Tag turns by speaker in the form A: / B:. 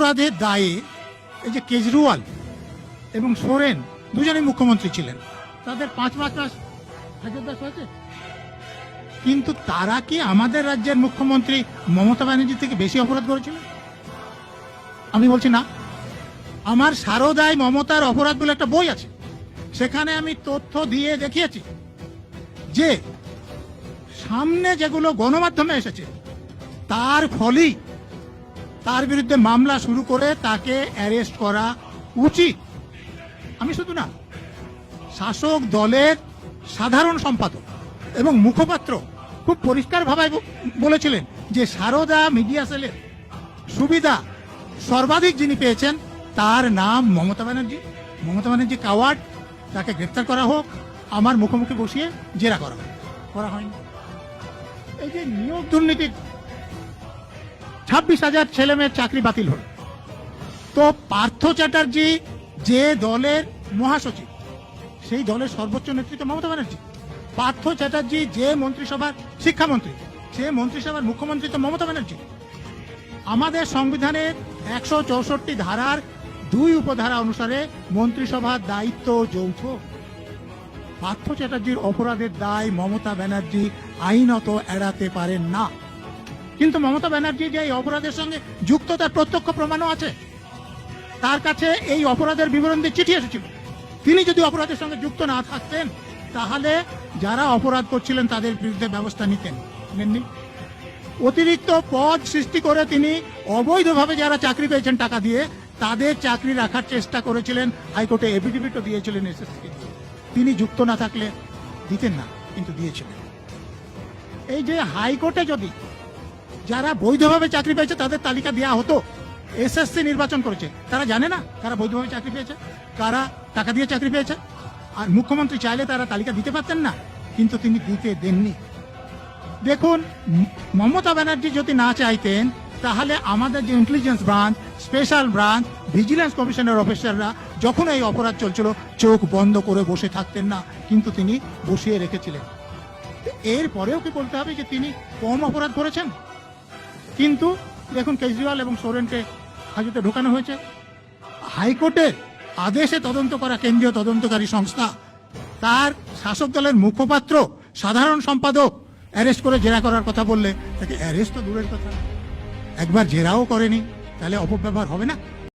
A: অপরাধের দায়ে এই যে কেজরিওয়াল এবং সোরেন দুজনেই মুখ্যমন্ত্রী ছিলেন, তাদের 5 মাস হাজতবাস হয়েছে। কিন্তু তারা কি আমাদের রাজ্যের মুখ্যমন্ত্রী মমতা ব্যানার্জি থেকে বেশি অপরাধ করেছিল? আমি বলছি না। আমার সারদায় মমতার অপরাধ বলে একটা বই আছে, সেখানে আমি তথ্য দিয়ে দেখিয়েছি যে সামনে যেগুলো গণমাধ্যমে এসেছে তার ফলেই তার বিরুদ্ধে মামলা শুরু করে তাকে অ্যারেস্ট করা উচিত। আমি শুধু না, শাসক দলের সাধারণ সম্পাদক এবং মুখপাত্র খুব পরিষ্কারভাবে বলেছিলেন যে সারদা মিডিয়া সেলের সুবিধা সর্বাধিক যিনি পেয়েছেন তার নাম মমতা ব্যানার্জি। মমতা ব্যানার্জি কাওয়ার্ড, তাকে গ্রেপ্তার করা হোক, আমার মুখোমুখি বসিয়ে জেরা করা হয়নি। এই যে নিয়োগ দুর্নীতি, 26,000 ছেলে মেয়ের চাকরি বাতিল হল, তো পার্থ চ্যাটার্জি যে দলের মহাসচিব, সেই দলের সর্বোচ্চ নেতৃত্ব মমতা ব্যানার্জি। পার্থ চ্যাটার্জি যে মন্ত্রিসভার শিক্ষামন্ত্রী, সে মন্ত্রিসভার মুখ্যমন্ত্রী তো মমতা ব্যানার্জি। আমাদের সংবিধানের 164 ধারার 2 উপধারা অনুসারে মন্ত্রিসভার দায়িত্ব যৌথ। পার্থ চ্যাটার্জির অপরাধের দায় মমতা ব্যানার্জি আইনত এড়াতে পারেন না। কিন্তু মমতা ব্যানার্জি যে এই অপরাধের সঙ্গে যুক্ত তার প্রত্যক্ষ প্রমাণও আছে। তার কাছে এই অপরাধের বিবরণ দিয়ে চিঠি এসেছিল। তিনি যদি অপরাধের সঙ্গে যুক্ত না থাকতেন তাহলে যারা অপরাধ করছিলেন তাদের বিরুদ্ধে ব্যবস্থা নেননি। অতিরিক্ত পদ সৃষ্টি করে তিনি অবৈধভাবে যারা চাকরি পেয়েছেন টাকা দিয়ে, তাদের চাকরি রাখার চেষ্টা করেছিলেন। হাইকোর্টে এফিডেভিটও দিয়েছিলেন এসএসসি। তিনি যুক্ত না থাকলে দিতেন না, কিন্তু দিয়েছিলেন। এই যে হাইকোর্টে যদি যারা বৈধভাবে চাকরি পেয়েছে তাদের তালিকা দেওয়া হতো, এসএসসি নির্বাচন করেছে, তারা জানে না কারা বৈধভাবে চাকরি পেয়েছে, কারা টাকা দিয়ে চাকরি পেয়েছে। আর মুখ্যমন্ত্রী চাইলে তারা তালিকা দিতে পারতেন না, কিন্তু তিনি দিতে দেননি। দেখুন, মমতা ব্যানার্জি যদি না চাইতেন তাহলে আমাদের যে intelligence branch, special branch, vigilance কমিশনের অফিসাররা যখন এই অপরাধ চলছিল চোখ বন্ধ করে বসে থাকতেন না, কিন্তু তিনি বসিয়ে রেখেছিলেন। এরপরেও কি বলতে হবে যে তিনি কম অপরাধ করেছেন? কিন্তু দেখুন, কেজরিওয়াল এবং সোরেনকে হাজতে ঢোকানো হয়েছে। হাইকোর্টের আদেশে তদন্ত করা কেন্দ্রীয় তদন্তকারী সংস্থা তার শাসক দলের মুখপাত্র, সাধারণ সম্পাদক অ্যারেস্ট করে জেরা করার কথা বললে তাকে অ্যারেস্ট তো দূরের কথা, একবার জেরাও করেনি, তাহলে অপব্যবহার হবে না?